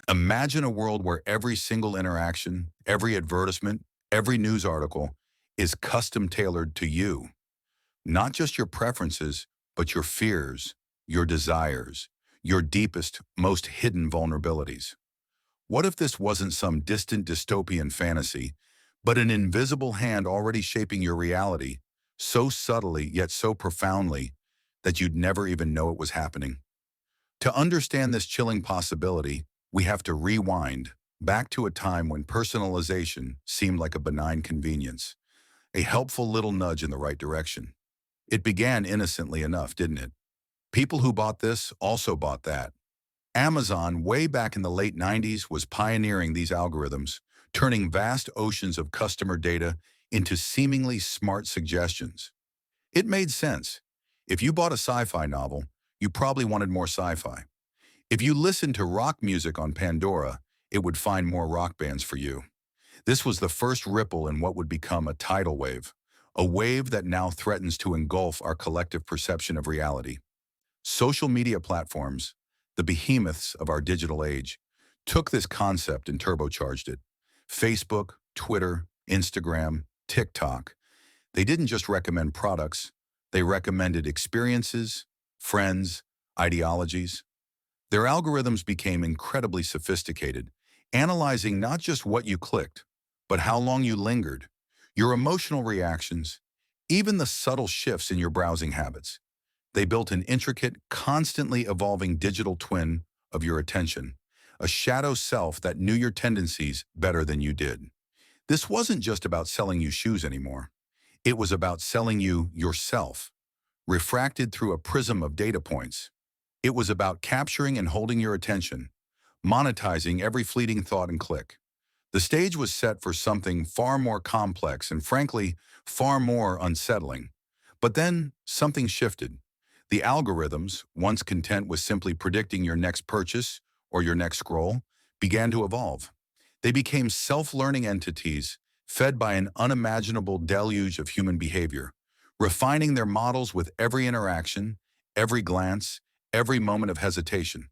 Imagine a world where every single interaction, every advertisement, every news article is custom tailored to you. Not just your preferences, but your fears, your desires, your deepest, most hidden vulnerabilities. What if this wasn't some distant dystopian fantasy, but an invisible hand already shaping your reality, so subtly yet so profoundly that you'd never even know it was happening? To understand this chilling possibility, we have to rewind back to a time when personalization seemed like a benign convenience, a helpful little nudge in the right direction. It began innocently enough, didn't it? People who bought this also bought that. Amazon, way back in the late 90s, was pioneering these algorithms, turning vast oceans of customer data into seemingly smart suggestions. It made sense. If you bought a sci-fi novel, you probably wanted more sci-fi. If you listened to rock music on Pandora, it would find more rock bands for you. This was the first ripple in what would become a tidal wave, a wave that now threatens to engulf our collective perception of reality. Social media platforms, the behemoths of our digital age, took this concept and turbocharged it. Facebook, Twitter, Instagram, TikTok. They didn't just recommend products, they recommended experiences, friends, ideologies. Their algorithms became incredibly sophisticated, analyzing not just what you clicked, but how long you lingered, your emotional reactions, even the subtle shifts in your browsing habits. They built an intricate, constantly evolving digital twin of your attention, a shadow self that knew your tendencies better than you did. This wasn't just about selling you shoes anymore. It was about selling you yourself, refracted through a prism of data points. It was about capturing and holding your attention, monetizing every fleeting thought and click. The stage was set for something far more complex and, frankly, far more unsettling. But then something shifted. The algorithms, once content with simply predicting your next purchase or your next scroll, began to evolve. They became self-learning entities fed by an unimaginable deluge of human behavior, refining their models with every interaction, every glance, every moment of hesitation.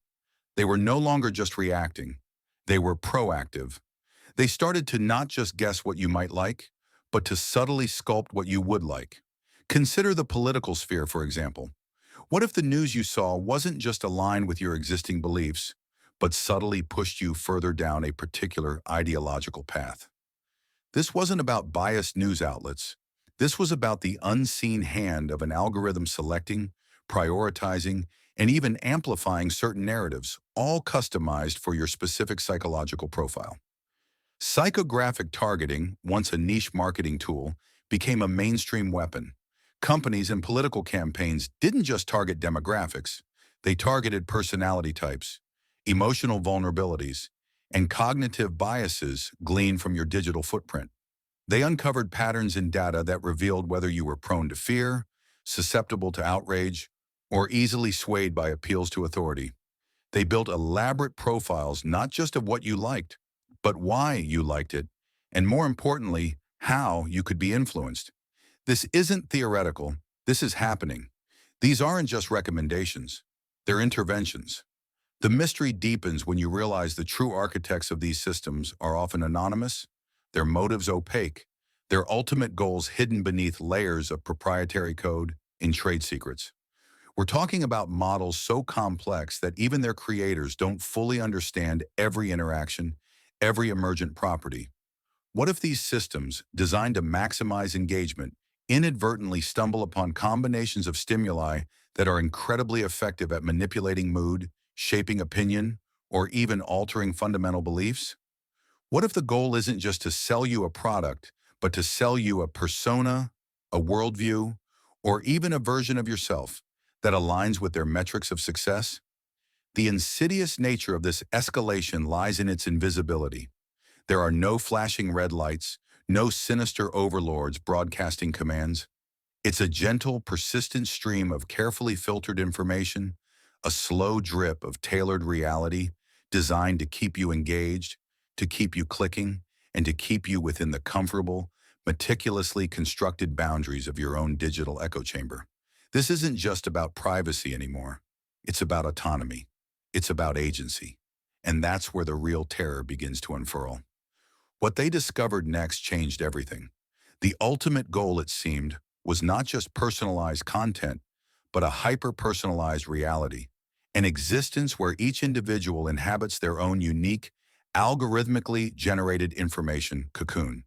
They were no longer just reacting. They were proactive. They started to not just guess what you might like, but to subtly sculpt what you would like. Consider the political sphere, for example. What if the news you saw wasn't just aligned with your existing beliefs, but subtly pushed you further down a particular ideological path? This wasn't about biased news outlets. This was about the unseen hand of an algorithm selecting, prioritizing, and even amplifying certain narratives, all customized for your specific psychological profile. Psychographic targeting, once a niche marketing tool, became a mainstream weapon. Companies and political campaigns didn't just target demographics, they targeted personality types, emotional vulnerabilities, and cognitive biases gleaned from your digital footprint. They uncovered patterns in data that revealed whether you were prone to fear, susceptible to outrage, or easily swayed by appeals to authority. They built elaborate profiles not just of what you liked, but why you liked it, and more importantly, how you could be influenced. This isn't theoretical, this is happening. These aren't just recommendations, they're interventions. The mystery deepens when you realize the true architects of these systems are often anonymous, their motives opaque, their ultimate goals hidden beneath layers of proprietary code and trade secrets. We're talking about models so complex that even their creators don't fully understand every interaction, every emergent property. What if these systems, designed to maximize engagement, inadvertently stumble upon combinations of stimuli that are incredibly effective at manipulating mood, shaping opinion, or even altering fundamental beliefs? What if the goal isn't just to sell you a product, but to sell you a persona, a worldview, or even a version of yourself that aligns with their metrics of success? The insidious nature of this escalation lies in its invisibility. There are no flashing red lights, no sinister overlords broadcasting commands. It's a gentle, persistent stream of carefully filtered information, a slow drip of tailored reality designed to keep you engaged, to keep you clicking, and to keep you within the comfortable, meticulously constructed boundaries of your own digital echo chamber. This isn't just about privacy anymore. It's about autonomy. It's about agency. And that's where the real terror begins to unfurl. What they discovered next changed everything. The ultimate goal, it seemed, was not just personalized content, but a hyper-personalized reality, an existence where each individual inhabits their own unique, algorithmically generated information cocoon.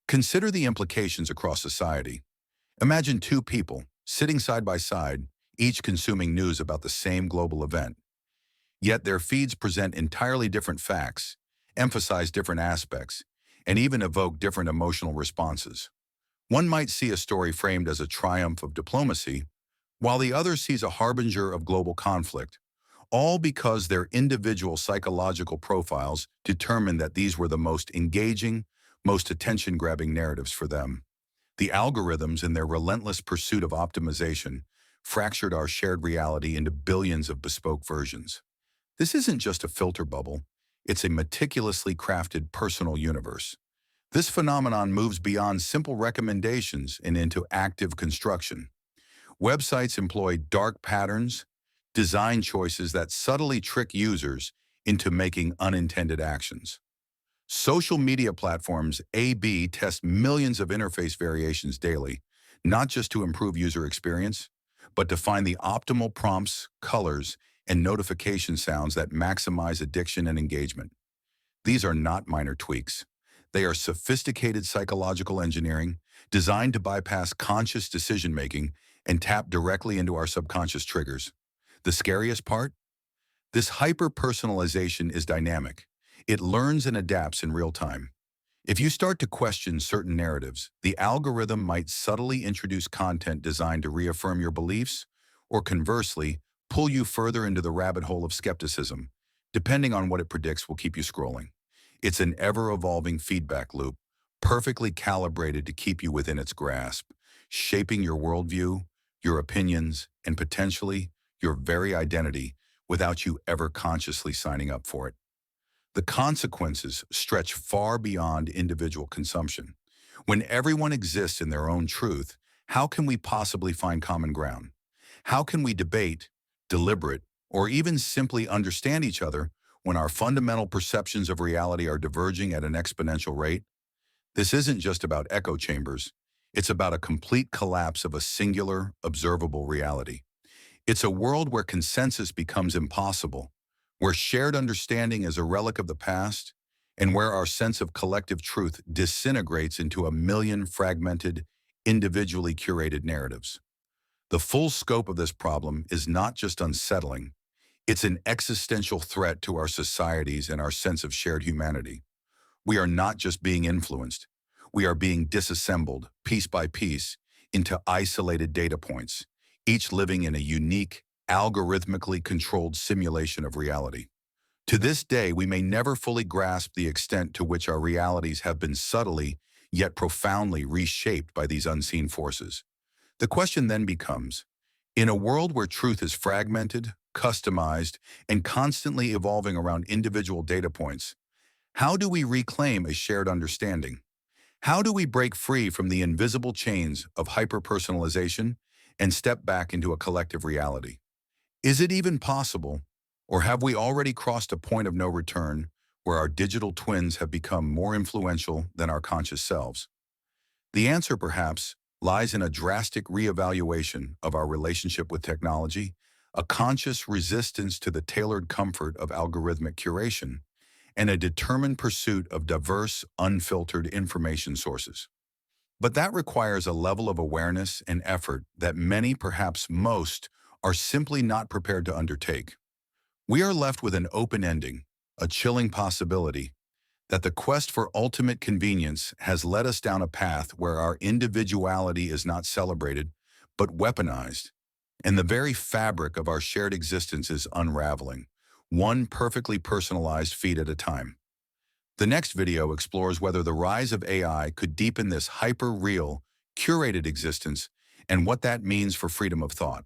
Consider the implications across society. Imagine two people sitting side by side, each consuming news about the same global event. Yet their feeds present entirely different facts, emphasize different aspects, and even evoke different emotional responses. One might see a story framed as a triumph of diplomacy, while the other sees a harbinger of global conflict, all because their individual psychological profiles determined that these were the most engaging, most attention-grabbing narratives for them. The algorithms, in their relentless pursuit of optimization, fractured our shared reality into billions of bespoke versions. This isn't just a filter bubble, it's a meticulously crafted personal universe. This phenomenon moves beyond simple recommendations and into active construction. Websites employ dark patterns, design choices that subtly trick users into making unintended actions. Social media platforms A/B test millions of interface variations daily, not just to improve user experience, but to find the optimal prompts, colors, and notification sounds that maximize addiction and engagement. These are not minor tweaks. They are sophisticated psychological engineering designed to bypass conscious decision-making and tap directly into our subconscious triggers. The scariest part? This hyper-personalization is dynamic. It learns and adapts in real time. If you start to question certain narratives, the algorithm might subtly introduce content designed to reaffirm your beliefs, or conversely, pull you further into the rabbit hole of skepticism. Depending on what it predicts will keep you scrolling. It's an ever-evolving feedback loop, perfectly calibrated to keep you within its grasp, shaping your worldview, your opinions, and potentially your very identity without you ever consciously signing up for it. The consequences stretch far beyond individual consumption. When everyone exists in their own truth, how can we possibly find common ground? How can we debate, deliberate, or even simply understand each other when our fundamental perceptions of reality are diverging at an exponential rate? This isn't just about echo chambers. It's about a complete collapse of a singular, observable reality. It's a world where consensus becomes impossible, where shared understanding is a relic of the past, and where our sense of collective truth disintegrates into a million fragmented, individually curated narratives. The full scope of this problem is not just unsettling, it's an existential threat to our societies and our sense of shared humanity. We are not just being influenced, we are being disassembled, piece by piece, into isolated data points, each living in a unique, algorithmically controlled simulation of reality. To this day, we may never fully grasp the extent to which our realities have been subtly, yet profoundly reshaped by these unseen forces. The question then becomes, in a world where truth is fragmented, customized, and constantly evolving around individual data points, how do we reclaim a shared understanding? How do we break free from the invisible chains of hyper-personalization and step back into a collective reality? Is it even possible, or have we already crossed a point of no return where our digital twins have become more influential than our conscious selves? The answer, perhaps, lies in a drastic reevaluation of our relationship with technology, a conscious resistance to the tailored comfort of algorithmic curation, and a determined pursuit of diverse, unfiltered information sources. But that requires a level of awareness and effort that many, perhaps most, are simply not prepared to undertake. We are left with an open ending, a chilling possibility, that the quest for ultimate convenience has led us down a path where our individuality is not celebrated, but weaponized, and the very fabric of our shared existence is unraveling, one perfectly personalized feed at a time. The next video explores whether the rise of AI could deepen this hyper-real, curated existence and what that means for freedom of thought.